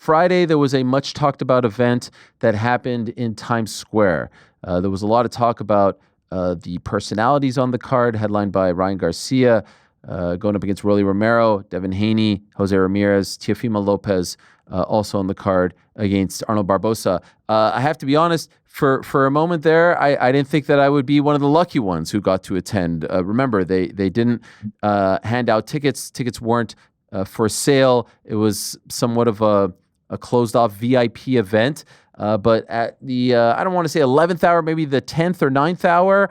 Friday, there was a much talked about event that happened in Times Square. There was a lot of talk about the personalities on the card, headlined by Ryan Garcia, going up against Rolly Romero, Devin Haney, Jose Ramirez, Teofimo Lopez, also on the card against Arnold Barbosa. I have to be honest, for a moment there, I didn't think that I would be one of the lucky ones who got to attend. Remember, they didn't hand out tickets. Tickets weren't for sale. It was somewhat of a closed-off VIP event. But at the, I don't want to say 11th hour, maybe the 10th or 9th hour,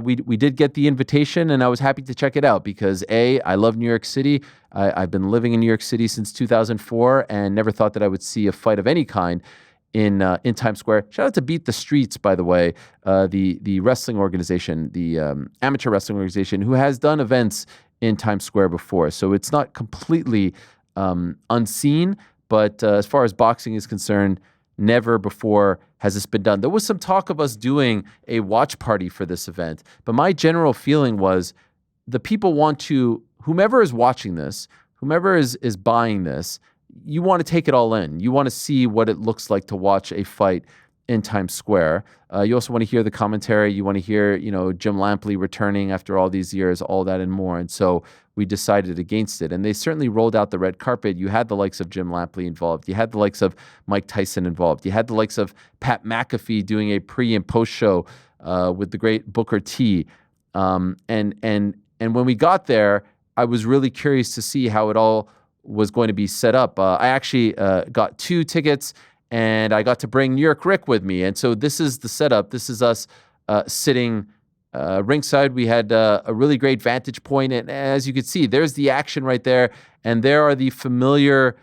we did get the invitation, and I was happy to check it out because, A, I love New York City. I've been living in New York City since 2004 and never thought that I would see a fight of any kind in Times Square. Shout out to Beat the Streets, by the way, the wrestling organization, the amateur wrestling organization, who has done events in Times Square before. So it's not completely unseen, but as far as boxing is concerned, never before has this been done. There was some talk of us doing a watch party for this event, but my general feeling was the people want to, whomever is watching this, whomever is buying this, you want to take it all in. You want to see what it looks like to watch a fight in Times Square. You also want to hear the commentary. You want to hear, Jim Lampley returning after all these years, all that and more. And so we decided against it. And they certainly rolled out the red carpet. You had the likes of Jim Lampley involved. You had the likes of Mike Tyson involved. You had the likes of Pat McAfee doing a pre and post show with the great Booker T. And when we got there, I was really curious to see how it all was going to be set up. I actually got 2 tickets, and I got to bring New York Rick with me. And so this is the setup. This is us sitting ringside. We had a really great vantage point. And as you can see, there's the action right there. And there are the familiar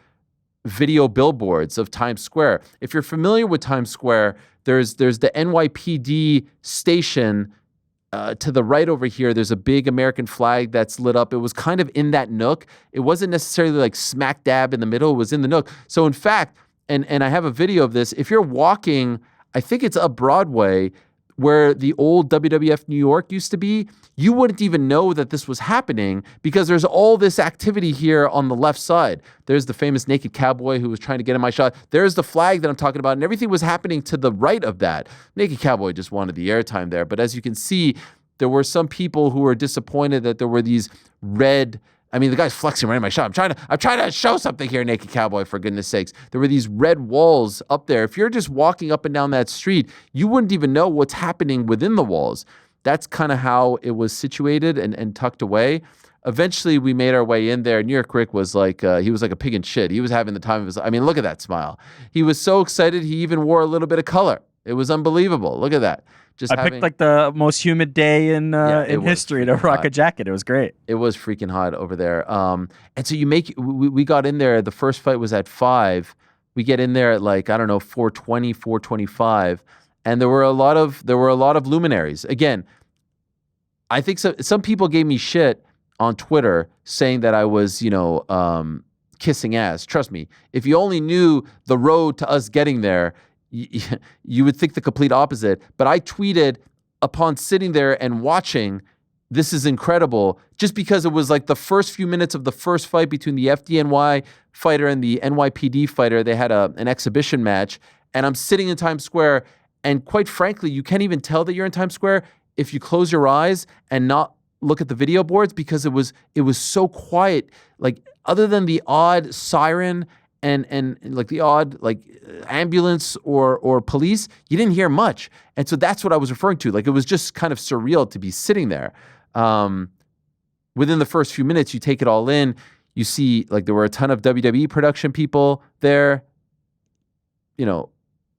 video billboards of Times Square. If you're familiar with Times Square, there's the NYPD station to the right over here. There's a big American flag that's lit up. It was kind of in that nook. It wasn't necessarily like smack dab in the middle. It was in the nook. So in fact, and I have a video of this, if you're walking, I think it's up Broadway, where the old WWF New York used to be, you wouldn't even know that this was happening because there's all this activity here on the left side. There's the famous naked cowboy who was trying to get in my shot. There's the flag that I'm talking about, and everything was happening to the right of that. Naked cowboy just wanted the airtime there. But as you can see, there were some people who were disappointed that there were these red, I mean, the guy's flexing right in my shot. I'm trying to show something here, naked cowboy, for goodness sakes. There were these red walls up there. If you're just walking up and down that street, you wouldn't even know what's happening within the walls. That's kind of how it was situated and tucked away. Eventually, we made our way in there. New York Rick was like, he was like a pig in shit. He was having the time of his life. I mean, look at that smile. He was so excited, he even wore a little bit of color. It was unbelievable. Look at that. Picked like the most humid day in history to rock a jacket. It was great. It was freaking hot over there. And so we got in there. The first fight was at 5. We get in there at 4:20, 4:25, and there were a lot of luminaries. Again, I think some people gave me shit on Twitter saying that I was kissing ass. Trust me, if you only knew the road to us getting there, you would think the complete opposite. But I tweeted upon sitting there and watching, this is incredible, just because it was like the first few minutes of the first fight between the FDNY fighter and the NYPD fighter. They had an exhibition match, and I'm sitting in Times Square, and quite frankly, you can't even tell that you're in Times Square if you close your eyes and not look at the video boards, because it was so quiet. Like, other than the odd siren and like the odd ambulance or police, you didn't hear much. And so that's what I was referring to. Like, it was just kind of surreal to be sitting there. Within the first few minutes, you take it all in. You see, there were a ton of WWE production people there.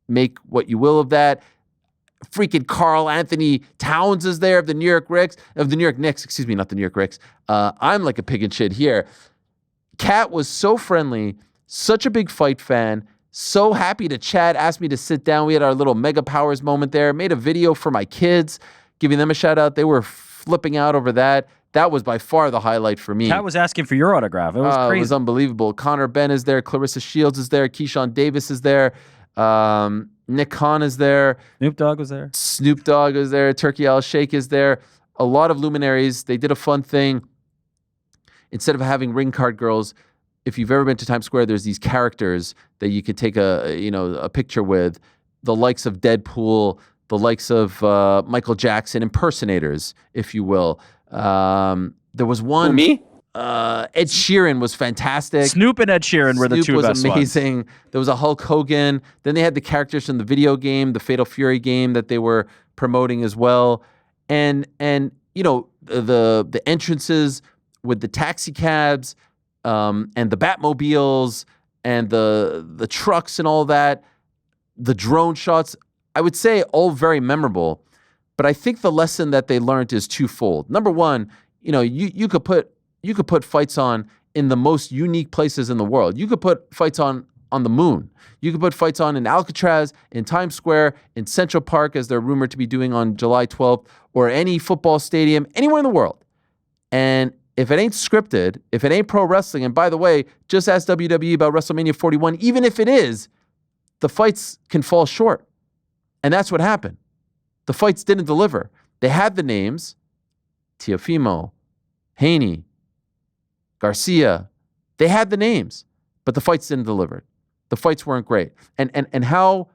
Make what you will of that. Freaking Carl Anthony Towns is there of the New York Knicks, not the New York Knicks. I'm like a pig in shit here. Kat was so friendly, such a big fight fan, so happy to chat, asked me to sit down. We had our little Mega Powers moment there, made a video for my kids, giving them a shout out. They were flipping out over that. That was by far the highlight for me. Kat was asking for your autograph. It was crazy. It was unbelievable. Connor Benn is there. Clarissa Shields is there. Keyshawn Davis is there. Nick Khan is there. Snoop Dogg was there. Turkey Al Sheikh is there. A lot of luminaries. They did a fun thing. Instead of having ring card girls, if you've ever been to Times Square, there's these characters that you could take a picture with, the likes of Deadpool, the likes of Michael Jackson, impersonators, if you will. There was one. Who, me? Ed Sheeran was fantastic. Snoop and Ed Sheeran were the two best ones. Snoop was amazing. There was a Hulk Hogan. Then they had the characters from the video game, the Fatal Fury game that they were promoting as well. And the entrances with the taxi cabs and the Batmobiles and the trucks and all that, the drone shots, I would say all very memorable. But I think the lesson that they learned is twofold. Number one, you could put fights on in the most unique places in the world. You could put fights on the moon. You could put fights on in Alcatraz, in Times Square, in Central Park, as they're rumored to be doing on July 12th, or any football stadium, anywhere in the world. And if it ain't scripted, if it ain't pro wrestling, and by the way, just ask WWE about WrestleMania 41, even if it is, the fights can fall short. And that's what happened. The fights didn't deliver. They had the names, Teofimo, Haney, Garcia. They had the names, but the fights didn't deliver. The fights weren't great. And how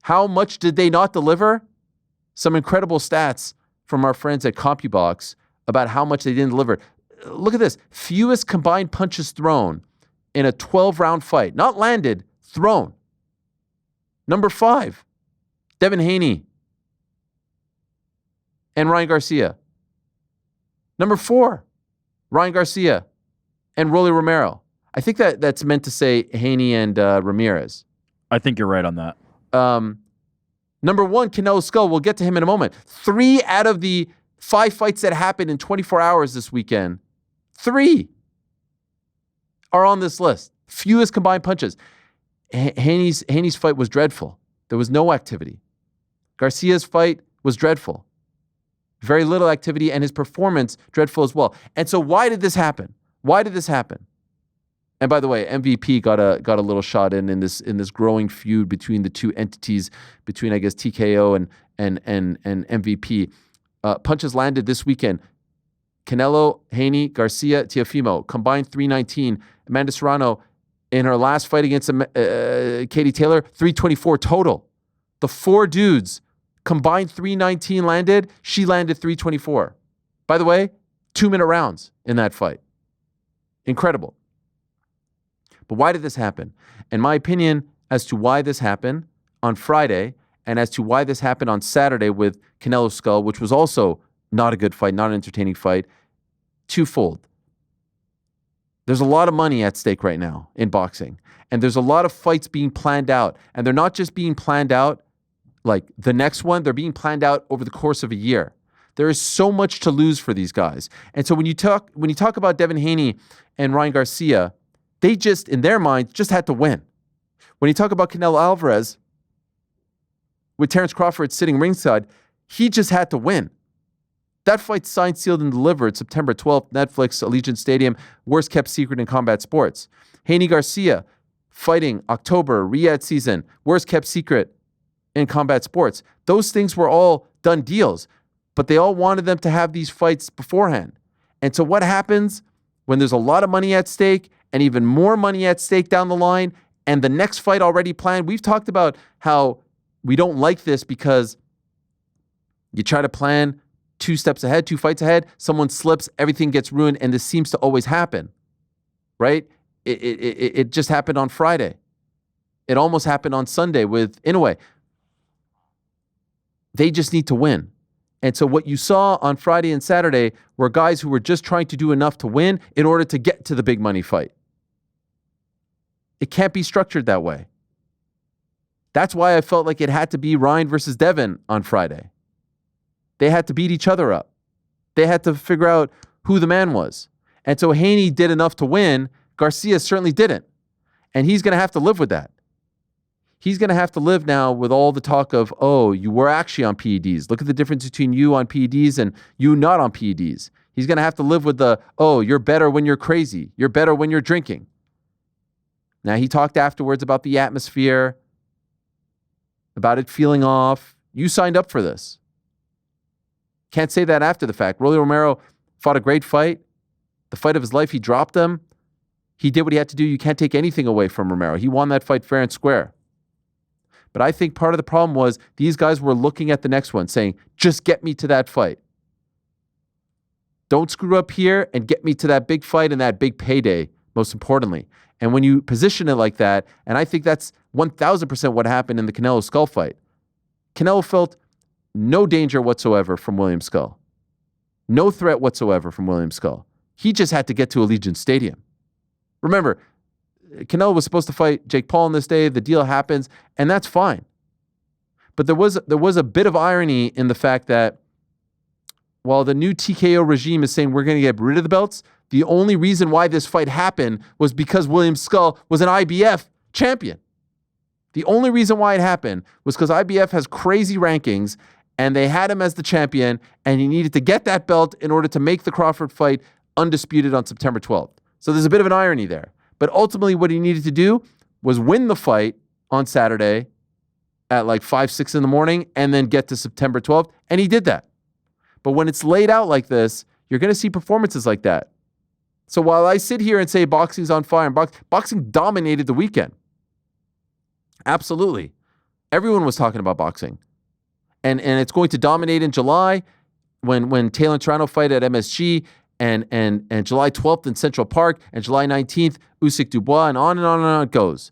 much did they not deliver? Some incredible stats from our friends at CompuBox about how much they didn't deliver. Look at this. Fewest combined punches thrown in a 12-round fight. Not landed, thrown. Number 5, Devin Haney and Ryan Garcia. Number 4, Ryan Garcia and Rolly Romero. I think that's meant to say Haney and Ramirez. I think you're right on that. Number 1, Canelo Skull. We'll get to him in a moment. 3 out of the 5 fights that happened in 24 hours this weekend, 3 are on this list. Fewest combined punches. Haney's fight was dreadful. There was no activity. Garcia's fight was dreadful. Very little activity, and his performance dreadful as well. And so why did this happen? Why did this happen? And by the way, MVP got a little shot in this growing feud between the two entities, between I guess TKO and MVP. Punches landed this weekend. Canelo, Haney, Garcia, Teofimo combined 319. Amanda Serrano in her last fight against Katie Taylor, 324 total. The 4 dudes combined 319 landed. She landed 324. By the way, 2-minute rounds in that fight. Incredible. But why did this happen? In my opinion, as to why this happened on Friday and as to why this happened on Saturday with Canelo Skull, which was also not a good fight, not an entertaining fight, twofold. There's a lot of money at stake right now in boxing. And there's a lot of fights being planned out. And they're not just being planned out like the next one, they're being planned out over the course of a year. There is so much to lose for these guys. And so when you talk about Devin Haney and Ryan Garcia, they just, in their minds, just had to win. When you talk about Canelo Alvarez, with Terrence Crawford sitting ringside, he just had to win. That fight signed, sealed, and delivered September 12th, Netflix, Allegiant Stadium, worst kept secret in combat sports. Haney Garcia, fighting October, Riyadh season, worst kept secret in combat sports. Those things were all done deals, but they all wanted them to have these fights beforehand. And so what happens when there's a lot of money at stake and even more money at stake down the line and the next fight already planned? We've talked about how we don't like this because you try to plan 2 steps ahead, 2 fights ahead, someone slips, everything gets ruined, and this seems to always happen, right? It just happened on Friday. It almost happened on Sunday with Inoue. They just need to win. And so what you saw on Friday and Saturday were guys who were just trying to do enough to win in order to get to the big money fight. It can't be structured that way. That's why I felt like it had to be Ryan versus Devin on Friday. They had to beat each other up. They had to figure out who the man was. And so Haney did enough to win. Garcia certainly didn't. And he's going to have to live with that. He's going to have to live now with all the talk of, oh, you were actually on PEDs. Look at the difference between you on PEDs and you not on PEDs. He's going to have to live with the, oh, you're better when you're crazy. You're better when you're drinking. Now, he talked afterwards about the atmosphere, about it feeling off. You signed up for this. Can't say that after the fact. Rolly Romero fought a great fight. The fight of his life, he dropped him. He did what he had to do. You can't take anything away from Romero. He won that fight fair and square. But I think part of the problem was these guys were looking at the next one saying, just get me to that fight. Don't screw up here and get me to that big fight and that big payday, most importantly. And when you position it like that, and I think that's 1,000% what happened in the Canelo Skull fight. Canelo felt no danger whatsoever from William Skull. No threat whatsoever from William Skull. He just had to get to Allegiant Stadium. Remember, Canelo was supposed to fight Jake Paul on this day. The deal happens, and that's fine. But there was a bit of irony in the fact that while the new TKO regime is saying we're going to get rid of the belts, the only reason why this fight happened was because William Skull was an IBF champion. The only reason why it happened was because IBF has crazy rankings, and they had him as the champion, and he needed to get that belt in order to make the Crawford fight undisputed on September 12th. So there's a bit of an irony there. But ultimately what he needed to do was win the fight on Saturday at like 5, 6 in the morning and then get to September 12th, and he did that. But when it's laid out like this, you're going to see performances like that. So while I sit here and say boxing's on fire, and boxing dominated the weekend. Absolutely. Everyone was talking about boxing. And it's going to dominate in July when Taylor and Toronto fight at MSG, and July 12th in Central Park, and July 19th, Usyk Dubois, and on and on and on it goes.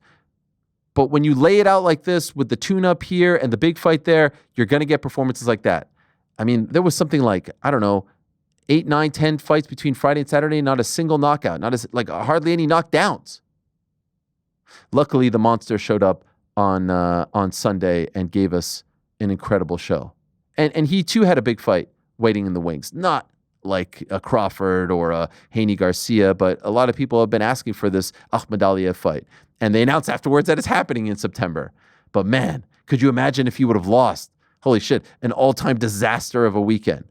But when you lay it out like this with the tune-up here and the big fight there, you're going to get performances like that. I mean, there was something like, I don't know, 8, 9, 10 fights between Friday and Saturday, not a single knockout, hardly any knockdowns. Luckily, the monster showed up on Sunday and gave us an incredible show. And he too had a big fight waiting in the wings. Not like a Crawford or a Haney Garcia, but a lot of people have been asking for this Ahmed Aliyev fight. And they announced afterwards that it's happening in September. But man, could you imagine if he would have lost? Holy shit, an all-time disaster of a weekend.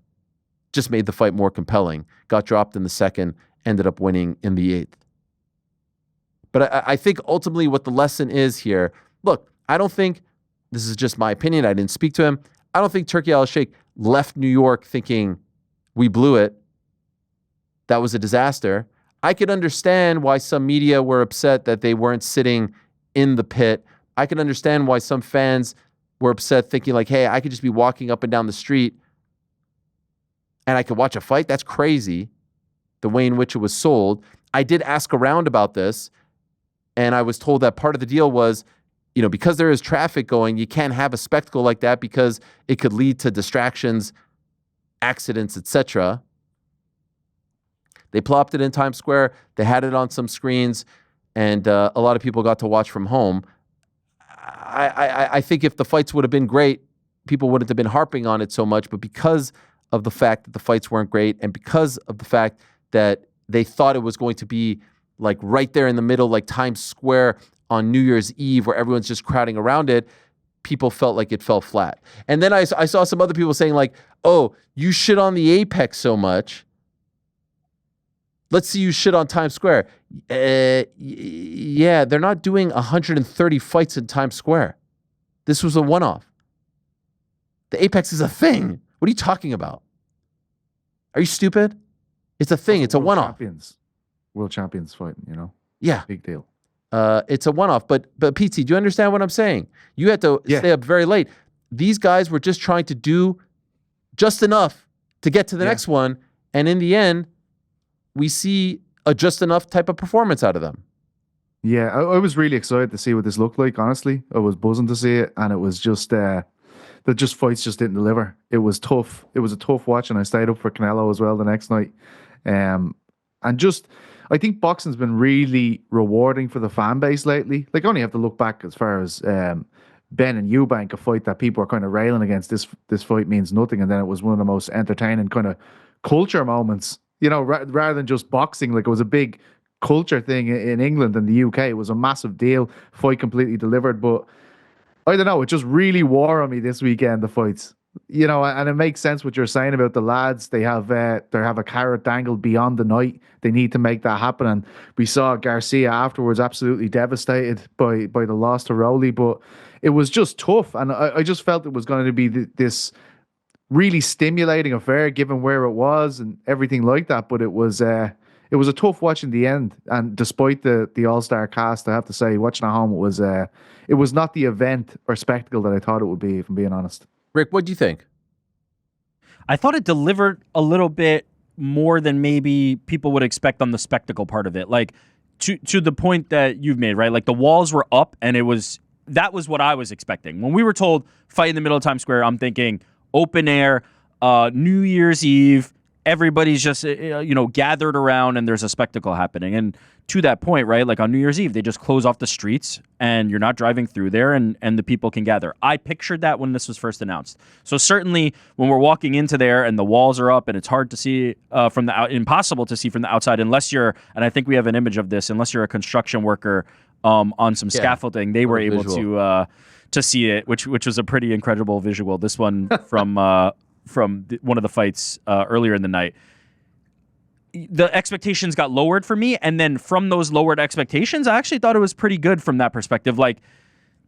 Just made the fight more compelling. Got dropped in the second, ended up winning in the 8th. But I think ultimately what the lesson is here, look, I don't think, this is just my opinion, I didn't speak to him, I don't think Turki Al-Sheikh left New York thinking, we blew it, that was a disaster. I could understand why some media were upset that they weren't sitting in the pit. I could understand why some fans were upset thinking like, hey, I could just be walking up and down the street and I could watch a fight. That's crazy, the way in which it was sold. I did ask around about this, and I was told that part of the deal was, you know, because there is traffic going, you can't have a spectacle like that because it could lead to distractions, accidents, etc. They plopped it in Times Square. They had it on some screens, and a lot of people got to watch from home. I think if the fights would have been great, people wouldn't have been harping on it so much. But because of the fact that the fights weren't great, and because of the fact that they thought it was going to be like right there in the middle, like Times Square on New Year's Eve, where everyone's just crowding around it, people felt like it fell flat. And then I saw some other people saying like, oh, you shit on the Apex so much, let's see you shit on Times Square. Yeah, they're not doing 130 fights in Times Square. This was a one-off. The Apex is a thing. What are you talking about? Are you stupid? It's a thing. It's a one-off. World champions fighting, you know? Yeah. Big deal. It's a one-off. But PT, do you understand what I'm saying? You had to stay up very late. These guys were just trying to do just enough to get to the next one. And in the end, we see a just enough type of performance out of them. Yeah, I was really excited to see what this looked like, honestly. I was buzzing to see it, and it was just the fights just didn't deliver. It was tough. It was a tough watch, and I stayed up for Canelo as well the next night. And just, I think boxing's been really rewarding for the fan base lately. Like, I only have to look back as far as Ben and Eubank, a fight that people are kind of railing against. This fight means nothing, and then it was one of the most entertaining kind of culture moments. You know, rather than just boxing, like it was a big culture thing in England and the UK. It was a massive deal. Fight completely delivered, but I don't know. It just really wore on me this weekend, the fights. You know, and it makes sense what you're saying about the lads. They have a carrot dangled beyond the night. They need to make that happen. And we saw Garcia afterwards absolutely devastated by the loss to Rowley, but it was just tough. And I just felt it was going to be this really stimulating affair given where it was and everything like that. But it was it was a tough watch in the end. And despite the all-star cast, I have to say, watching at home, it was not the event or spectacle that I thought it would be, if I'm being honest. Rick, what do you think? I thought it delivered a little bit more than maybe people would expect on the spectacle part of it. Like to the point that you've made, right? Like the walls were up, and that was what I was expecting. When we were told fight in the middle of Times Square, I'm thinking open air, New Year's Eve, everybody's just gathered around and there's a spectacle happening. And to that point, right, like on New Year's Eve, they just close off the streets and you're not driving through there, and the people can gather. I pictured that when this was first announced. So certainly when we're walking into there and the walls are up and it's hard to see impossible to see from the outside unless you're, and I think we have an image of this, unless you're a construction worker on some scaffolding, they were able to see it, which was a pretty incredible visual. This one from one of the fights earlier in the night. The expectations got lowered for me, and then from those lowered expectations, I actually thought it was pretty good from that perspective. Like,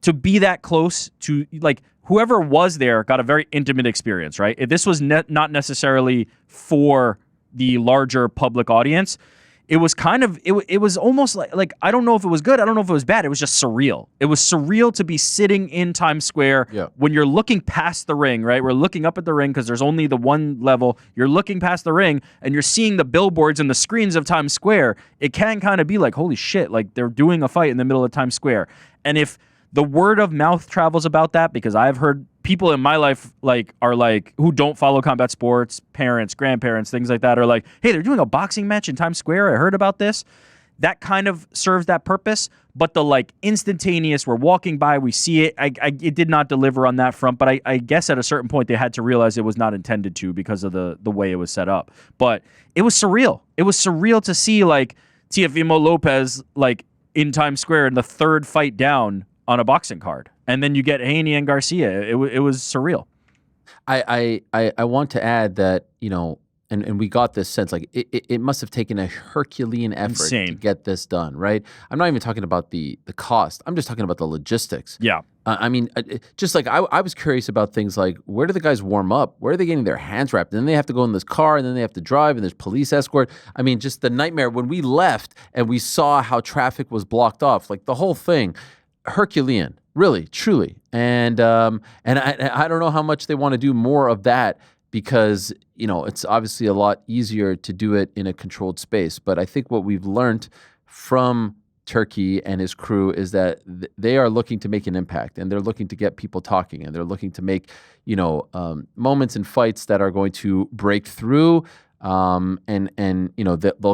to be that close to, like, whoever was there got a very intimate experience, right? If this was not necessarily for the larger public audience, it was kind of, it was almost like, I don't know if it was good, I don't know if it was bad, it was just surreal. It was surreal to be sitting in Times Square when you're looking past the ring, right? We're looking up at the ring because there's only the one level. You're looking past the ring and you're seeing the billboards and the screens of Times Square. It can kind of be like, holy shit, like they're doing a fight in the middle of Times Square. And if the word of mouth travels about that, because I've heard people in my life who don't follow combat sports, parents, grandparents, things like that, are like, hey, they're doing a boxing match in Times Square. I heard about this. That kind of serves that purpose. But the instantaneous, we're walking by, we see it. It did not deliver on that front. But I guess at a certain point they had to realize it was not intended to because of the way it was set up. But it was surreal. It was surreal to see Teofimo Lopez in Times Square in the third fight down on a boxing card. And then you get Haney and Garcia. It was surreal. I want to add that, and we got this sense, it must have taken a Herculean effort to get this done, right? I'm not even talking about the cost. I'm just talking about the logistics. Yeah. I mean, just like I was curious about things like, where do the guys warm up? Where are they getting their hands wrapped? And then they have to go in this car, and then they have to drive, and there's police escort. I mean, just the nightmare. When we left and we saw how traffic was blocked off, the whole thing, Herculean, really, truly. And I don't know how much they want to do more of that, because it's obviously a lot easier to do it in a controlled space. But I think what we've learned from Turki and his crew is that they are looking to make an impact, and they're looking to get people talking, and they're looking to make moments in fights that are going to break through. They'll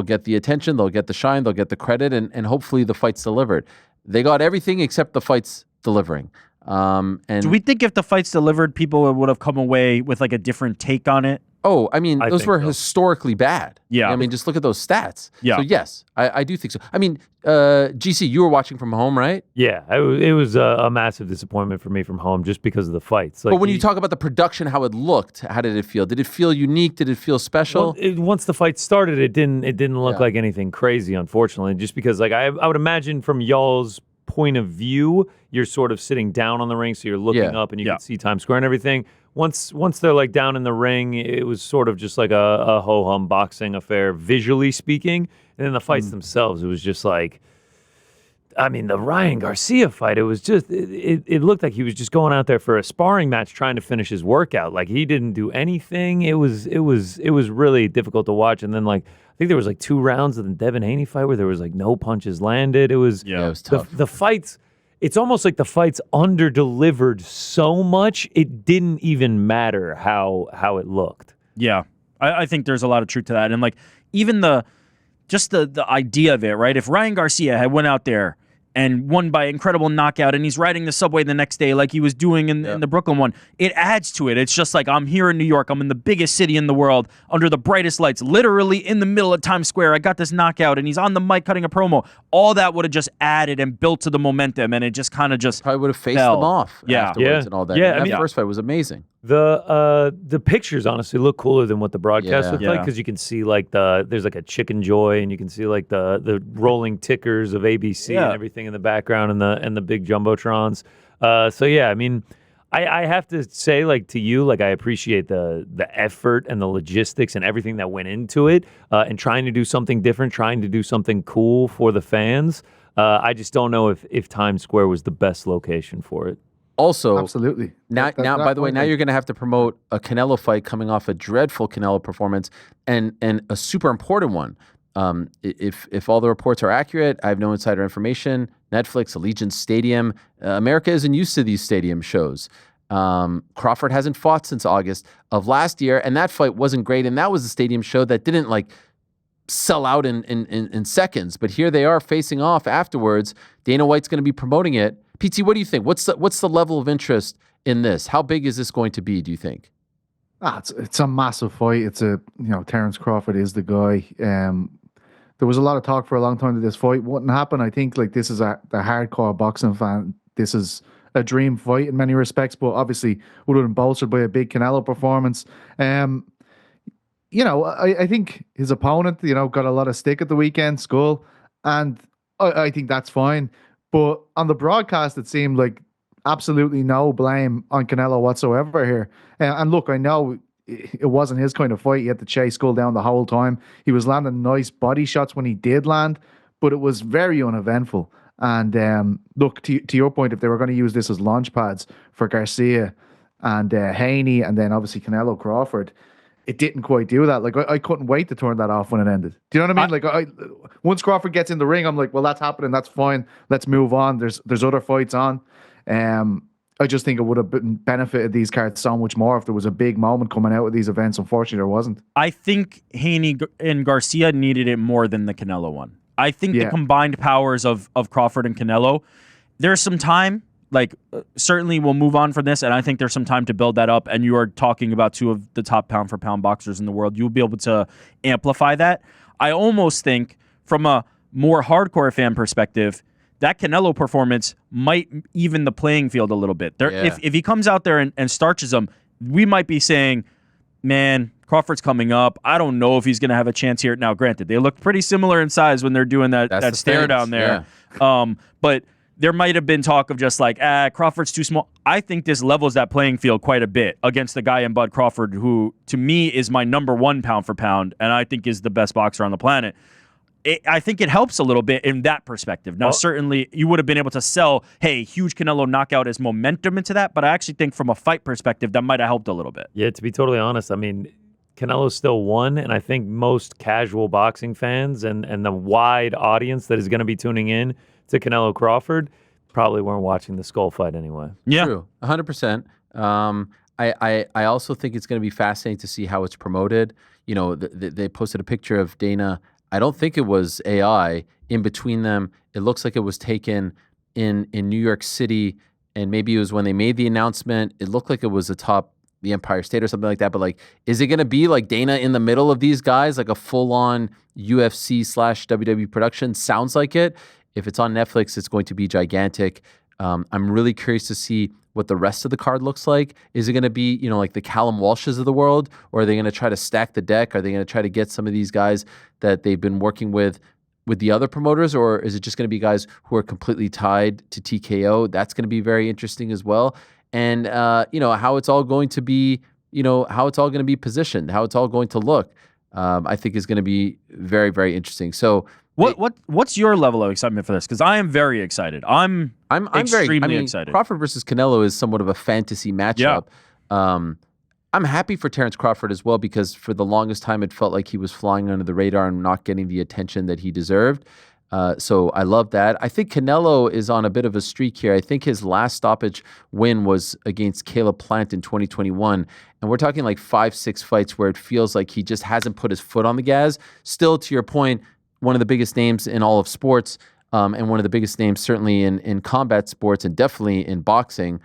get the attention, they'll get the shine, they'll get the credit, and hopefully the fight's delivered. They got everything except the fight's delivering. And do we think if the fight's delivered, people would have come away with a different take on it? Oh, I mean, those were historically bad. Yeah. I mean, just look at those stats. Yeah. So, yes, I do think so. I mean, GC, you were watching from home, right? Yeah, it was a massive disappointment for me from home just because of the fights. But when you talk about the production, how it looked, how did it feel? Did it feel unique? Did it feel special? Well, once the fight started, it didn't look like anything crazy, unfortunately. Just because, I would imagine from y'all's point of view, you're sort of sitting down on the ring, so you're looking up and you can see Times Square and everything. Once they're down in the ring, it was sort of just like a ho-hum boxing affair, visually speaking. And then the fights themselves, it was just the Ryan Garcia fight, it was just, it looked like he was just going out there for a sparring match trying to finish his workout. He didn't do anything. It was really difficult to watch. And then I think there was 2 rounds of the Devin Haney fight where there was no punches landed. It was tough. The fights. It's almost like the fights under-delivered so much, it didn't even matter how it looked. Yeah, I think there's a lot of truth to that. And even the idea of it, right? If Ryan Garcia had went out there and won by incredible knockout, and he's riding the subway the next day like he was doing in the Brooklyn one, it adds to it. It's just I'm here in New York. I'm in the biggest city in the world, under the brightest lights, literally in the middle of Times Square. I got this knockout, and he's on the mic cutting a promo. All that would have just added and built to the momentum, and it just kind of just probably would have faced them off afterwards and all that. Yeah, that first fight was amazing. The pictures honestly look cooler than what the broadcast looked like, because you can see there's a Chicken Joy, and you can see the rolling tickers of ABC and everything in the background, and the big jumbotrons. I have to say, like, to you, like, I appreciate the effort and the logistics and everything that went into it, and trying to do something different, trying to do something cool for the fans. I just don't know if Times Square was the best location for it. Also, absolutely. Now, by the way, now you're going to have to promote a Canelo fight coming off a dreadful Canelo performance and a super important one. If all the reports are accurate, I have no insider information. Netflix, Allegiant Stadium, America isn't used to these stadium shows. Crawford hasn't fought since August of last year, and that fight wasn't great. And that was a stadium show that didn't like sell out in seconds. But here they are facing off afterwards. Dana White's going to be promoting it. PT, what do you think? What's the level of interest in this? How big is this going to be, do you think? It's a massive fight. Terence Crawford is the guy. There was a lot of talk for a long time that this fight wouldn't happen. I think like this is the hardcore boxing fan. This is a dream fight in many respects, but obviously would have been bolstered by a big Canelo performance. I think his opponent, got a lot of stick at the weekend, Skull, and I think that's fine. But on the broadcast, it seemed like absolutely no blame on Canelo whatsoever here. And look, I know it wasn't his kind of fight. He had to chase Skull down the whole time. He was landing nice body shots when he did land, but it was very uneventful. And look, to your point, if they were going to use this as launch pads for Garcia and Haney and then obviously Canelo Crawford, it didn't quite do that. Like I couldn't wait to turn that off when it ended. Do you know what I mean? Once Crawford gets in the ring, I'm like, well, that's happening. That's fine. Let's move on. There's other fights on. I just think it would have benefited these cards so much more if there was a big moment coming out of these events. Unfortunately, there wasn't. I think Haney and Garcia needed it more than the Canelo one. I think the combined powers of Crawford and Canelo, there's some time. Certainly we'll move on from this, and I think there's some time to build that up, and you are talking about two of the top pound-for-pound boxers in the world. You'll be able to amplify that. I almost think, from a more hardcore fan perspective, that Canelo performance might even the playing field a little bit. If he comes out there and starches them, we might be saying, man, Crawford's coming up. I don't know if he's going to have a chance here. Now, granted, they look pretty similar in size when they're doing that stare down there. Yeah. But there might have been talk of just like, Crawford's too small. I think this levels that playing field quite a bit against the guy in Bud Crawford, who to me is my number one pound for pound, and I think is the best boxer on the planet. I think it helps a little bit in that perspective. Now, certainly you would have been able to sell, hey, huge Canelo knockout as momentum into that, but I actually think from a fight perspective, that might have helped a little bit. Yeah, to be totally honest, I mean, Canelo still won, and I think most casual boxing fans and the wide audience that is going to be tuning in to Canelo Crawford probably weren't watching the Skull fight anyway. Yeah. True, 100%. I also think it's going to be fascinating to see how it's promoted. They posted a picture of Dana. I don't think it was AI in between them. It looks like it was taken in New York City, and maybe it was when they made the announcement. It looked like it was atop the Empire State or something like that. But is it going to be like Dana in the middle of these guys, like a full-on UFC/WWE production? Sounds like it. If it's on Netflix, it's going to be gigantic. I'm really curious to see what the rest of the card looks like. Is it going to be, like the Callum Walshes of the world, or are they going to try to stack the deck? Are they going to try to get some of these guys that they've been working with the other promoters, or is it just going to be guys who are completely tied to TKO? That's going to be very interesting as well. And how it's all going to be, how it's all going to be positioned, how it's all going to look, I think is going to be very, very interesting. So what's your level of excitement for this? Because I am very excited. I'm extremely excited. Crawford versus Canelo is somewhat of a fantasy matchup. Yeah. I'm happy for Terence Crawford as well, because for the longest time it felt like he was flying under the radar and not getting the attention that he deserved. So I love that. I think Canelo is on a bit of a streak here. I think his last stoppage win was against Caleb Plant in 2021. And we're talking like 5-6 fights where it feels like he just hasn't put his foot on the gas. Still, to your point, one of the biggest names in all of sports, and one of the biggest names certainly in combat sports and definitely in boxing.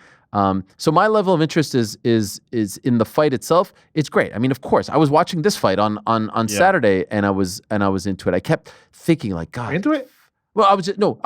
So my level of interest is in the fight itself. It's great. I mean, of course, I was watching this fight on Saturday, and I was into it. I kept thinking, like, God, into it. Well, I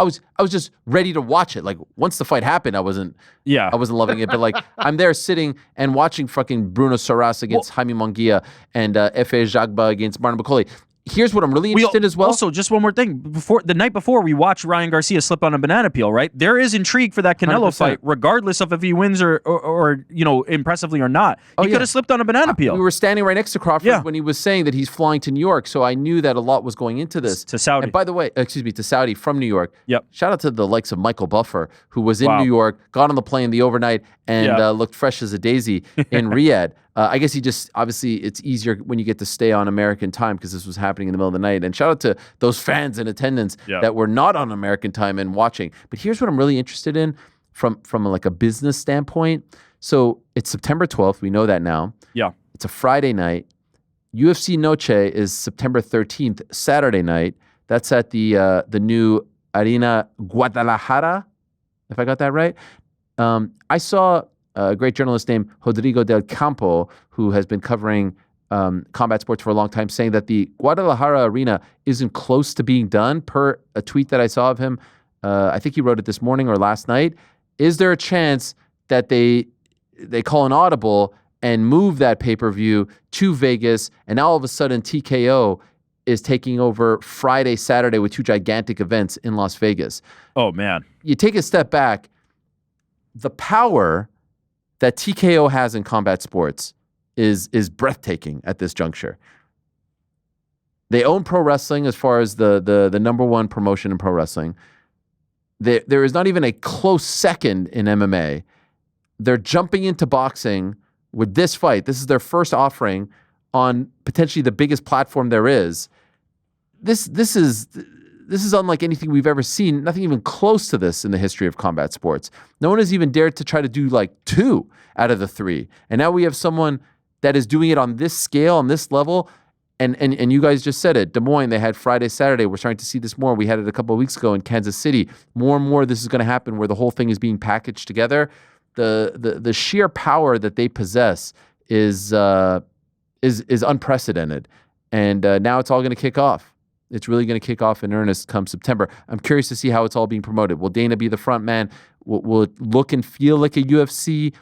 was just ready to watch it. Like, once the fight happened, I wasn't loving it. But like, I'm there sitting and watching fucking Bruno Soras against Jaime Munguia and Efe Jagba against Martin McCauley. Here's what I'm really interested in as well. Also, just one more thing. The night before, we watched Ryan Garcia slip on a banana peel, right? There is intrigue for that Canelo 100%. fight, regardless of if he wins or impressively or not. He could have slipped on a banana peel. We were standing right next to Crawford when he was saying that he's flying to New York, so I knew that a lot was going into this. To Saudi. And by the way, to Saudi from New York. Yep. Shout out to the likes of Michael Buffer, who was in New York, got on the plane the overnight, and looked fresh as a daisy in Riyadh. I guess obviously it's easier when you get to stay on American time because this was happening in the middle of the night. And shout out to those fans in attendance that were not on American time and watching. But here's what I'm really interested in from like a business standpoint. So it's September 12th. We know that now. Yeah. It's a Friday night. UFC Noche is September 13th, Saturday night. That's at the new Arena Guadalajara, if I got that right. I saw a great journalist named Rodrigo del Campo, who has been covering combat sports for a long time, saying that the Guadalajara arena isn't close to being done, per a tweet that I saw of him. I think he wrote it this morning or last night. Is there a chance that they call an audible and move that pay-per-view to Vegas, and now all of a sudden TKO is taking over Friday, Saturday with two gigantic events in Las Vegas? Oh, man. You take a step back, the power that TKO has in combat sports is breathtaking at this juncture. They own pro wrestling as far as the number one promotion in pro wrestling. There is not even a close second in MMA. They're jumping into boxing with this fight. This is their first offering on potentially the biggest platform there is. This is unlike anything we've ever seen. Nothing even close to this in the history of combat sports. No one has even dared to try to do like 2 out of the 3. And now we have someone that is doing it on this scale, on this level. And you guys just said it. Des Moines, they had Friday, Saturday. We're starting to see this more. We had it a couple of weeks ago in Kansas City. More and more this is going to happen where the whole thing is being packaged together. The sheer power that they possess is unprecedented. And now it's all going to kick off. It's really going to kick off in earnest come September. I'm curious to see how it's all being promoted. Will Dana be the front man? Will it look and feel like a UFC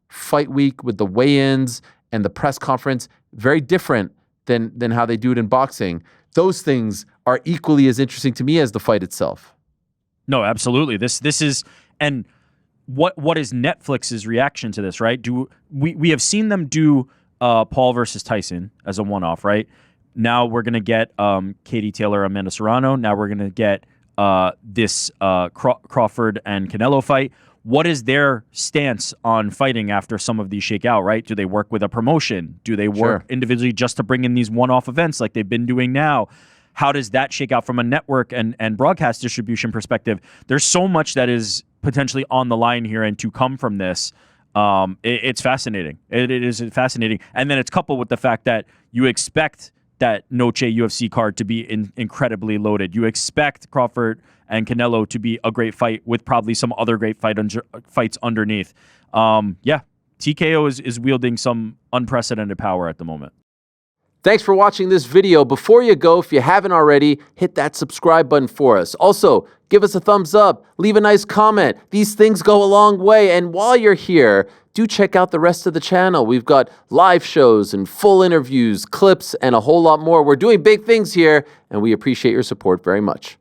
fight week with the weigh-ins and the press conference? Very different than how they do it in boxing. Those things are equally as interesting to me as the fight itself. No, absolutely. This is, and what is Netflix's reaction to this, right? We have seen them do Paul versus Tyson as a one-off, right? Now we're going to get Katie Taylor, Amanda Serrano. Now we're going to get this Crawford and Canelo fight. What is their stance on fighting after some of these shake out, right? Do they work with a promotion? Do they work individually just to bring in these one-off events like they've been doing now? How does that shake out from a network and broadcast distribution perspective? There's so much that is potentially on the line here and to come from this. It's fascinating. It is fascinating. And then it's coupled with the fact that you expect that Noche UFC card to be incredibly loaded. You expect Crawford and Canelo to be a great fight with probably some other great fights underneath. TKO is wielding some unprecedented power at the moment. Thanks for watching this video. Before you go, if you haven't already, hit that subscribe button for us. Also, give us a thumbs up, leave a nice comment. These things go a long way. And while you're here, do check out the rest of the channel. We've got live shows and full interviews, clips, and a whole lot more. We're doing big things here, and we appreciate your support very much.